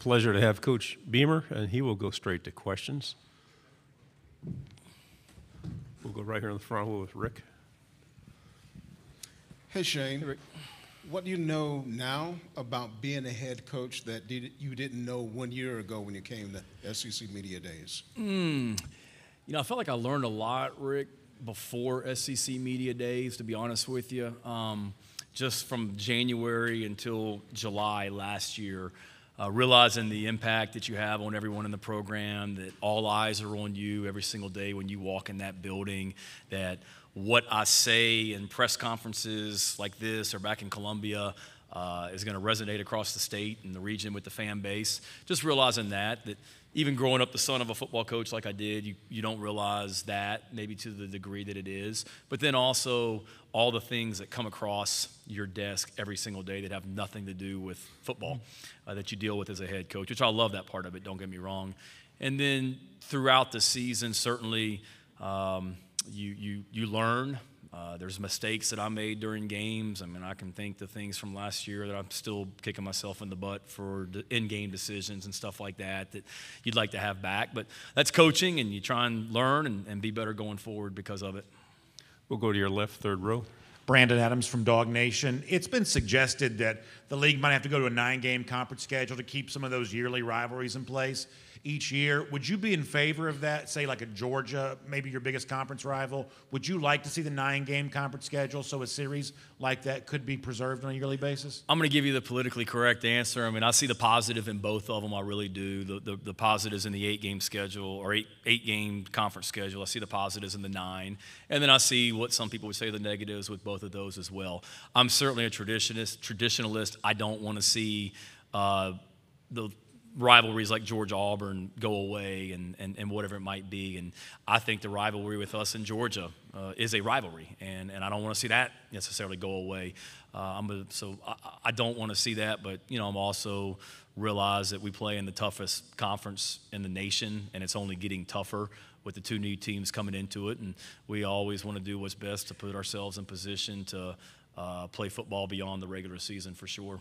pleasure to have Coach Beamer, and he will go straight to questions. We'll go right here in the front with Rick. Hey, Shane. Hey, Rick. What do you know now about being a head coach that you didn't know 1 year ago when you came to SEC Media Days? You know, I felt like I learned a lot, Rick, before SEC Media Days, to be honest with you. Just from January until July last year, realizing the impact that you have on everyone in the program, that all eyes are on you every single day when you walk in that building, that what I say in press conferences like this or back in Columbia is going to resonate across the state and the region with the fan base. Just realizing that even growing up the son of a football coach like I did, you don't realize that maybe to the degree that it is. But then also all the things that come across your desk every single day that have nothing to do with football that you deal with as a head coach, which I love that part of it, don't get me wrong. And then throughout the season, certainly you learn. There's mistakes that I made during games. I mean, I can think the things from last year that I'm still kicking myself in the butt for in-game decisions and stuff like that you'd like to have back. But that's coaching, and you try and learn and be better going forward because of it. We'll go to your left, third row. Brandon Adams from Dog Nation. It's been suggested that the league might have to go to a 9-game conference schedule to keep some of those yearly rivalries in place each year. Would you be in favor of that, say like a Georgia, maybe your biggest conference rival? Would you like to see the 9-game conference schedule so a series like that could be preserved on a yearly basis? I'm going to give you the politically correct answer. I mean, I see the positive in both of them. I really do. The positives in the 8-game schedule or eight-game conference schedule. I see the positives in the 9. And then I see what some people would say the negatives with both of those as well. I'm certainly a traditionalist. I don't want to see the rivalries like Georgia-Auburn go away and whatever it might be. And I think the rivalry with us in Georgia is a rivalry, and I don't want to see that necessarily go away. So I don't want to see that, but, you know, I'm also realize that we play in the toughest conference in the nation, and it's only getting tougher with the 2 new teams coming into it, and we always want to do what's best to put ourselves in position to play football beyond the regular season for sure.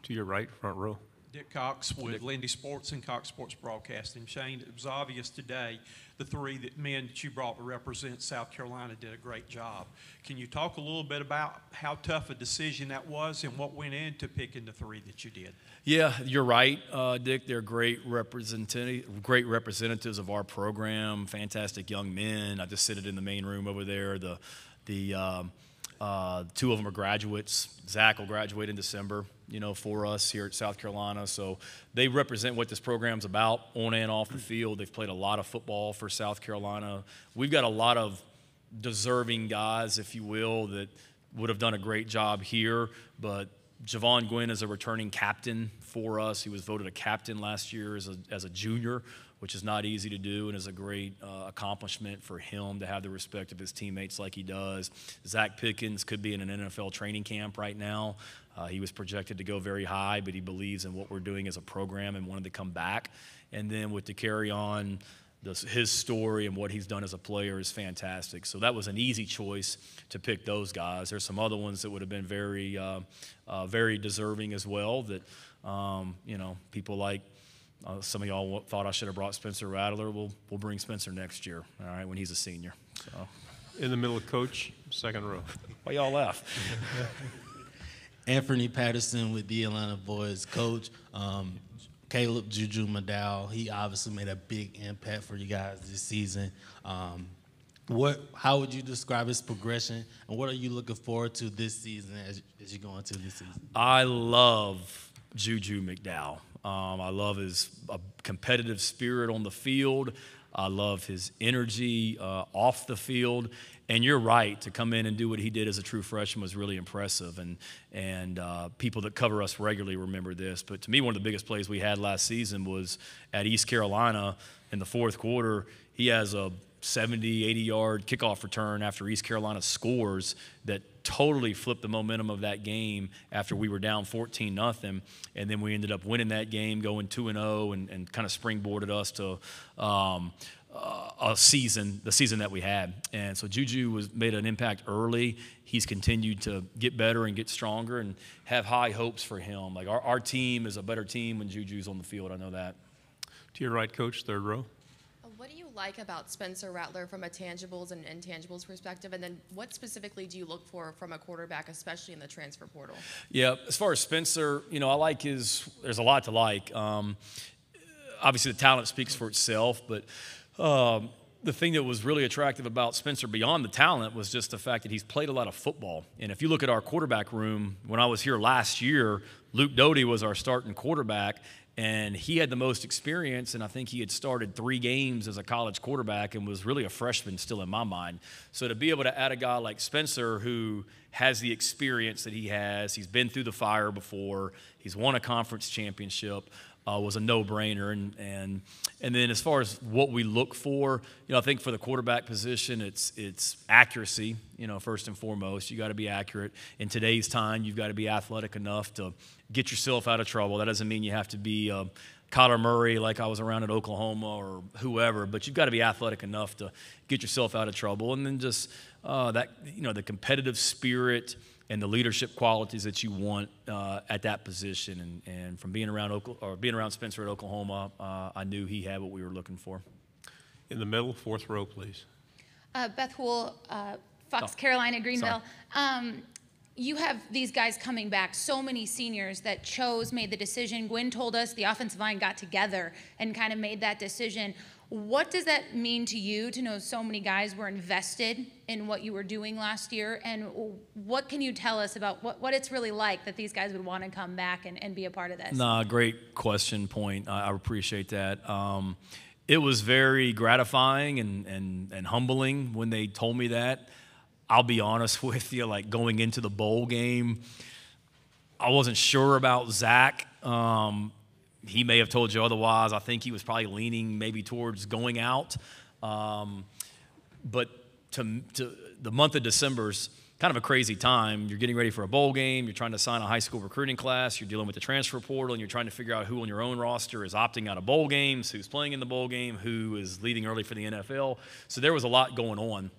To your right, front row. Dick Cox with Lindy Sports and Cox Sports Broadcasting. Shane, it was obvious today the 3 men that you brought to represent South Carolina did a great job. Can you talk a little bit about how tough a decision that was and what went into picking the 3 that you did? Yeah, you're right, Dick. They're great representatives of our program, fantastic young men. I just sit in the main room over there. The 2 of them are graduates. Zach will graduate in December, you know, for us here at South Carolina. So they represent what this program's about on and off the field. They've played a lot of football for South Carolina. We've got a lot of deserving guys, if you will, that would have done a great job here. But Javon Gwynn is a returning captain for us. He was voted a captain last year as a junior, which is not easy to do and is a great accomplishment for him to have the respect of his teammates like he does. Zach Pickens could be in an NFL training camp right now. He was projected to go very high, but he believes in what we're doing as a program and wanted to come back. And then with the carry on, his story and what he's done as a player is fantastic. So that was an easy choice to pick those guys. There's some other ones that would have been very, very deserving as well that, you know, people like some of y'all thought I should have brought Spencer Rattler. We'll bring Spencer next year, all right, when he's a senior. So. In the middle of coach, second row. Why y'all laugh? Anthony Patterson with the Atlanta Boys. Coach, Caleb Juju McDowell, he obviously made a big impact for you guys this season. How would you describe his progression, and what are you looking forward to this season as you go into this season? I love Juju McDowell. I love his competitive spirit on the field. I love his energy off the field. And you're right, to come in and do what he did as a true freshman was really impressive. And people that cover us regularly remember this. But to me, one of the biggest plays we had last season was at East Carolina in the fourth quarter. He has a 70, 80-yard kickoff return after East Carolina scores that totally flipped the momentum of that game after we were down 14-0, and then we ended up winning that game, going 2-0, and kind of springboarded us to the season that we had. And so Juju made an impact early. He's continued to get better and get stronger, and have high hopes for him. Like our team is a better team when Juju's on the field. I know that. To your right, Coach, third row. What do you like about Spencer Rattler from a tangibles and intangibles perspective? And then what specifically do you look for from a quarterback, especially in the transfer portal? Yeah, as far as Spencer, I like there's a lot to like. Obviously, the talent speaks for itself, but the thing that was really attractive about Spencer beyond the talent was just the fact that he's played a lot of football. And if you look at our quarterback room, when I was here last year, Luke Doty was our starting quarterback, and he had the most experience, and I think he had started 3 games as a college quarterback and was really a freshman still in my mind. So to be able to add a guy like Spencer who has the experience that he has, he's been through the fire before, he's won a conference championship, was a no-brainer. And then as far as what we look for, I think for the quarterback position, it's accuracy, first and foremost. You got to be accurate. In today's time, you've got to be athletic enough to get yourself out of trouble. That doesn't mean you have to be Kyler Murray like I was around at Oklahoma or whoever, but you've got to be athletic enough to get yourself out of trouble. And then just the competitive spirit and the leadership qualities that you want at that position. And from being around Spencer at Oklahoma, I knew he had what we were looking for. In the middle, fourth row, please. Beth Hool, Fox Carolina, Greenville. You have these guys coming back, so many seniors that made the decision. Gwen told us the offensive line got together and kind of made that decision. What does that mean to you to know so many guys were invested in what you were doing last year? And what can you tell us about what it's really like that these guys would want to come back and be a part of this? Nah, great question, point. I appreciate that. It was very gratifying and humbling when they told me that. I'll be honest with you, like going into the bowl game, I wasn't sure about Zach. He may have told you otherwise. I think he was probably leaning maybe towards going out. But to the month of December's kind of a crazy time. You're getting ready for a bowl game. You're trying to sign a high school recruiting class. You're dealing with the transfer portal, and you're trying to figure out who on your own roster is opting out of bowl games, who's playing in the bowl game, who is leaving early for the NFL. So there was a lot going on.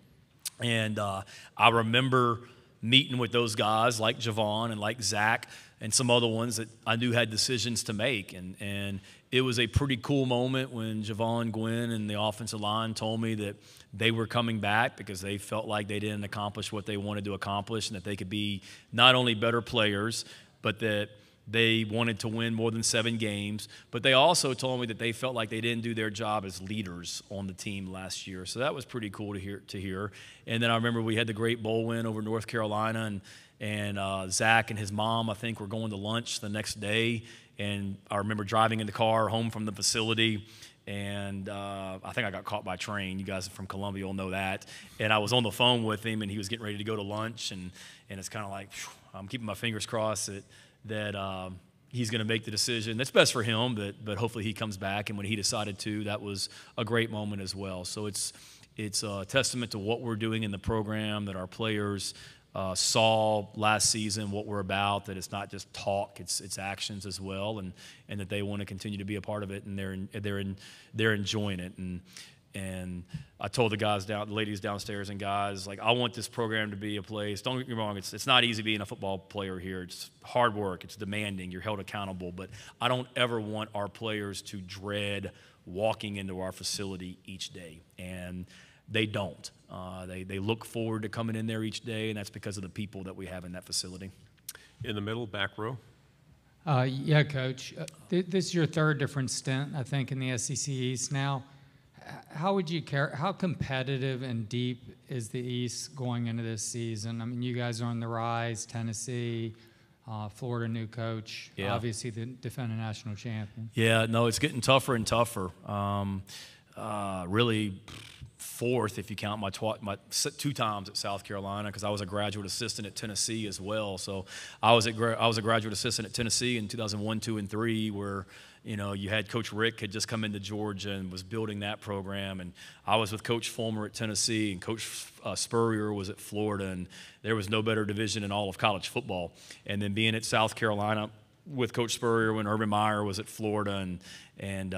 And I remember meeting with those guys like Javon and like Zach and some other ones that I knew had decisions to make. And it was a pretty cool moment when Javon, Gwen, and the offensive line told me that they were coming back because they felt like they didn't accomplish what they wanted to accomplish and that they could be not only better players, but that they wanted to win more than 7 games. But they also told me that they felt like they didn't do their job as leaders on the team last year. So that was pretty cool to hear. And then I remember we had the great bowl win over North Carolina, and Zach and his mom, I think, were going to lunch the next day. And I remember driving in the car home from the facility, and I think I got caught by train. You guys from Columbia will know that. And I was on the phone with him, and he was getting ready to go to lunch. And it's kind of like, I'm keeping my fingers crossed that he's going to make the decision that's best for him, but hopefully he comes back. And when he decided to, that was a great moment as well. So it's a testament to what we're doing in the program, that our players saw last season what we're about, that it's not just talk, it's actions as well, and that they want to continue to be a part of it, and they're enjoying it. And I told the ladies downstairs and guys, like, I want this program to be a place. Don't get me wrong, it's not easy being a football player here. It's hard work, it's demanding, you're held accountable, but I don't ever want our players to dread walking into our facility each day, and they don't. They look forward to coming in there each day, and that's because of the people that we have in that facility. In the middle, back row. Yeah, Coach. This is your third different stint, I think, in the SEC East now. How competitive and deep is the East going into this season? I mean, you guys are on the rise, Tennessee, Florida new coach, yeah. Obviously the defending national champion. Yeah, no, it's getting tougher and tougher. Really fourth if you count my 2 times at South Carolina, because I was a graduate assistant at Tennessee as well. So I was a graduate assistant at Tennessee in 2001, 2, and 3, where you had Coach Rick had just come into Georgia and was building that program, and I was with Coach Fulmer at Tennessee, and Coach Spurrier was at Florida, and there was no better division in all of college football. And then being at South Carolina with Coach Spurrier when Urban Meyer was at Florida and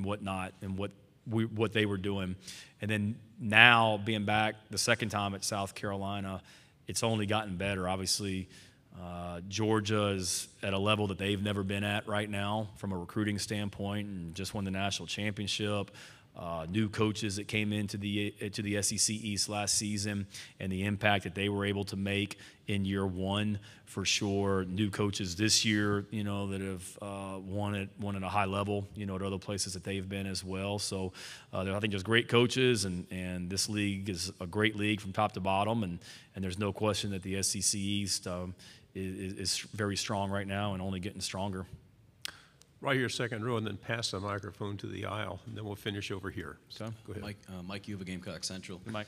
whatnot, and what what they were doing. And then now being back the second time at South Carolina, it's only gotten better. Obviously, Georgia is at a level that they've never been at right now from a recruiting standpoint, and just won the national championship. New coaches that came into the SEC East last season, and the impact that they were able to make in year one, for sure. New coaches this year, that have won at a high level, at other places that they've been as well. So I think there's great coaches, and this league is a great league from top to bottom, and there's no question that the SEC East is very strong right now and only getting stronger. Right here, second row, and then pass the microphone to the aisle, and then we'll finish over here. So, go ahead. Mike Uva, Gamecock Central. Mike.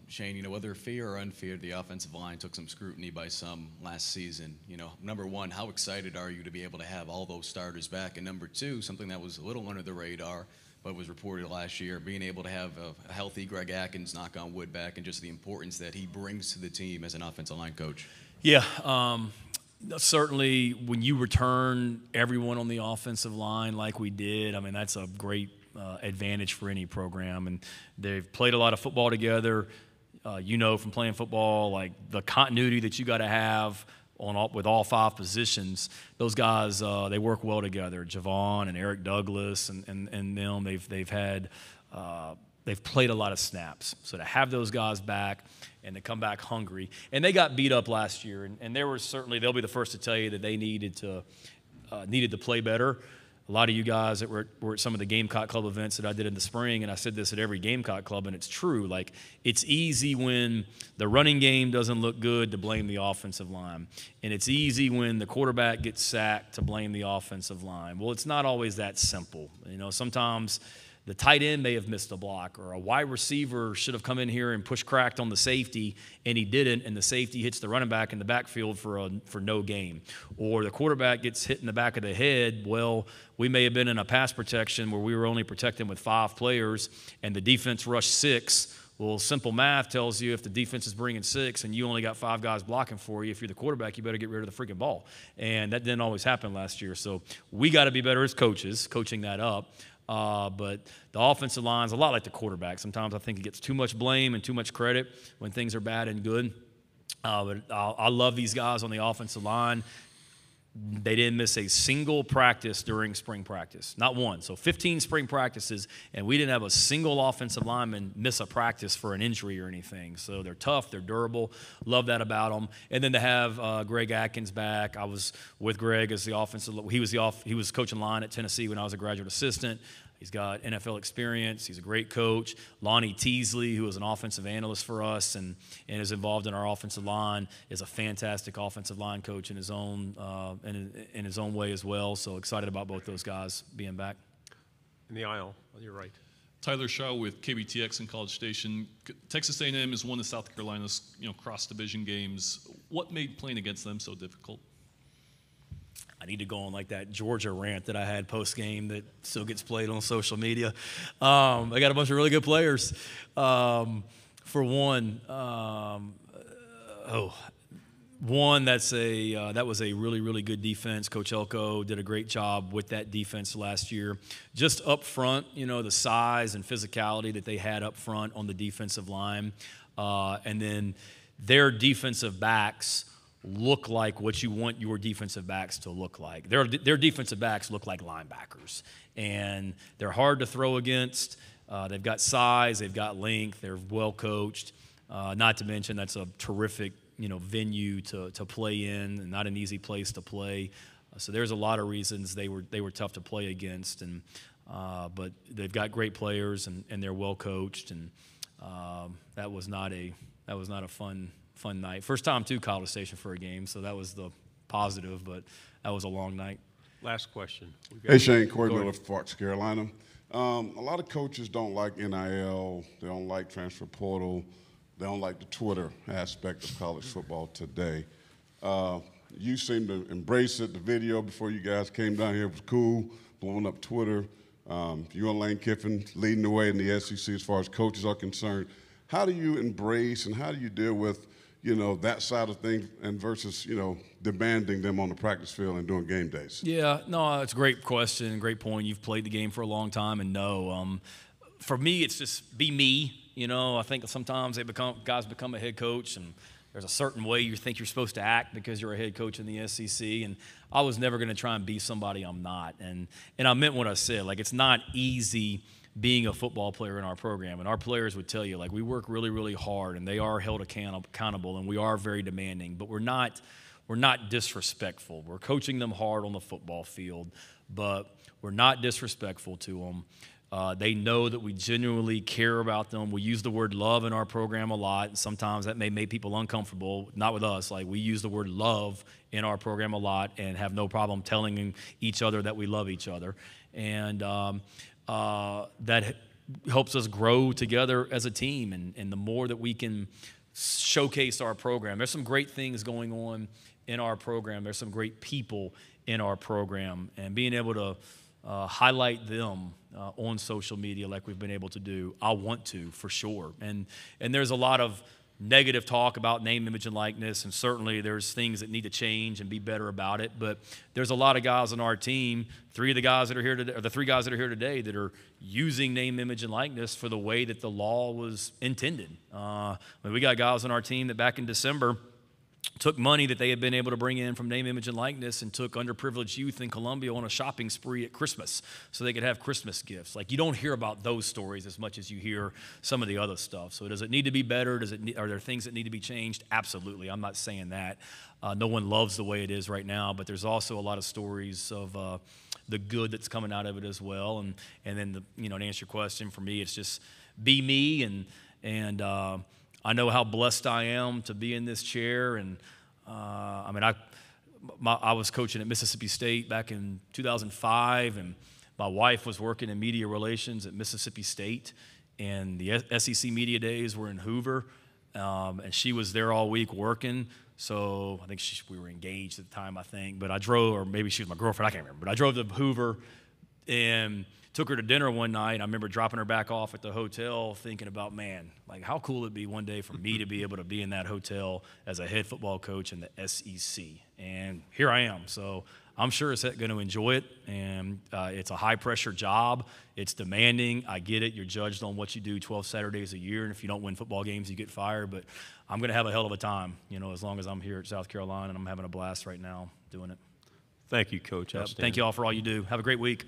Shane, whether fair or unfair, the offensive line took some scrutiny by some last season. Number one, how excited are you to be able to have all those starters back? And number two, something that was a little under the radar, but was reported last year, being able to have a healthy Greg Atkins, knock on wood, back, and just the importance that he brings to the team as an offensive line coach. Yeah. Certainly, when you return everyone on the offensive line like we did, I mean, that's a great advantage for any program. And they've played a lot of football together. From playing football, like the continuity that you got to have with all five positions. Those guys, they work well together. Javon and Eric Douglas and them, they've played a lot of snaps. So to have those guys back and to come back hungry. And they got beat up last year, and there was certainly, they'll be the first to tell you that they needed to play better. A lot of you guys that were at some of the Gamecock Club events that I did in the spring, and I said this at every Gamecock Club, and it's true. Like, it's easy when the running game doesn't look good to blame the offensive line. And it's easy when the quarterback gets sacked to blame the offensive line. Well, it's not always that simple. Sometimes the tight end may have missed a block, or a wide receiver should have come in here and push cracked on the safety, and he didn't, and the safety hits the running back in the backfield for no gain. Or the quarterback gets hit in the back of the head. Well, we may have been in a pass protection where we were only protecting with 5 players, and the defense rushed 6. Well, simple math tells you if the defense is bringing 6 and you only got 5 guys blocking for you, if you're the quarterback, you better get rid of the freaking ball. And that didn't always happen last year. So we got to be better as coaches, coaching that up. But the offensive line's a lot like the quarterback. Sometimes I think it gets too much blame and too much credit when things are bad and good. But I love these guys on the offensive line. They didn't miss a single practice during spring practice, not one. So 15 spring practices, and we didn't have a single offensive lineman miss a practice for an injury or anything. So they're tough, they're durable. Love that about them. And then to have Greg Atkins back, I was with Greg as the offensive. He was coaching line at Tennessee when I was a graduate assistant. He's got NFL experience. He's a great coach. Lonnie Teasley, who was an offensive analyst for us and is involved in our offensive line, is a fantastic offensive line coach in his own way as well. So excited about both those guys being back. In the aisle, on your right. Tyler Shaw with KBTX in College Station. Texas A&M is one of South Carolina's cross-division games. What made playing against them so difficult? I need to go on like that Georgia rant that I had post-game that still gets played on social media. They got a bunch of really good players. For one, that was a really, really good defense. Coach Elko did a great job with that defense last year. Just up front, the size and physicality that they had up front on the defensive line. And then their defensive backs look like what you want your defensive backs to look like. Their defensive backs look like linebackers, and they're hard to throw against. They've got size, they've got length, they're well coached. Not to mention that's a terrific venue to play in, and not an easy place to play. So there's a lot of reasons they were tough to play against, and but they've got great players and they're well coached, and that was not a fun night. First time to College Station for a game, so that was the positive, but that was a long night. Last question. Hey, Shane, Corey Miller, Fox, Carolina. A lot of coaches don't like NIL. They don't like transfer portal. They don't like the Twitter aspect of college football today. You seem to embrace it. The video before you guys came down here was cool, blowing up Twitter. You and Lane Kiffin leading the way in the SEC as far as coaches are concerned. How do you embrace and how do you deal with that side of things and versus, demanding them on the practice field and doing game days? Yeah, no, it's a great question, great point. You've played the game for a long time and know for me, it's just be me. You know, I think sometimes guys become a head coach, and there's a certain way you think you're supposed to act because you're a head coach in the SEC. And I was never going to try and be somebody I'm not. And I meant what I said. Like, it's not easy being a football player in our program. And our players would tell you, like, we work really, really hard, and they are held accountable, and we are very demanding. But we're not disrespectful. We're coaching them hard on the football field, but we're not disrespectful to them. They know that we genuinely care about them. We use the word love in our program a lot, and sometimes that may make people uncomfortable. Not with us. Like, we use the word love in our program a lot and have no problem telling each other that we love each other. And that helps us grow together as a team. And the more that we can showcase our program, there's some great things going on in our program. There's some great people in our program. And being able to highlight them on social media like we've been able to do, I want to, for sure. And there's a lot of negative talk about name, image, and likeness, and certainly there's things that need to change and be better about it. But there's a lot of guys on our team, the three guys that are here today that are using name, image, and likeness for the way that the law was intended. We got guys on our team that back in December took money that they had been able to bring in from name, image, and likeness and took underprivileged youth in Columbia on a shopping spree at Christmas so they could have Christmas gifts. Like, you don't hear about those stories as much as you hear some of the other stuff. So does it need to be better? Are there things that need to be changed? Absolutely. I'm not saying that. No one loves the way it is right now, but there's also a lot of stories of the good that's coming out of it as well. And then, to answer your question, for me, it's just be me, and I know how blessed I am to be in this chair. And I was coaching at Mississippi State back in 2005, and my wife was working in media relations at Mississippi State, and the SEC media days were in Hoover, and she was there all week working. So I think we were engaged at the time, I think. But I drove, or maybe she was my girlfriend, I can't remember. But I drove to Hoover and took her to dinner one night. I remember dropping her back off at the hotel thinking about, man, like, how cool it'd be one day for me to be able to be in that hotel as a head football coach in the SEC. And here I am. So I'm sure it's going to enjoy it. And it's a high-pressure job. It's demanding. I get it. You're judged on what you do 12 Saturdays a year. And if you don't win football games, you get fired. But I'm going to have a hell of a time, as long as I'm here at South Carolina. And I'm having a blast right now doing it. Thank you, Coach. Thank you all for all you do. Have a great week.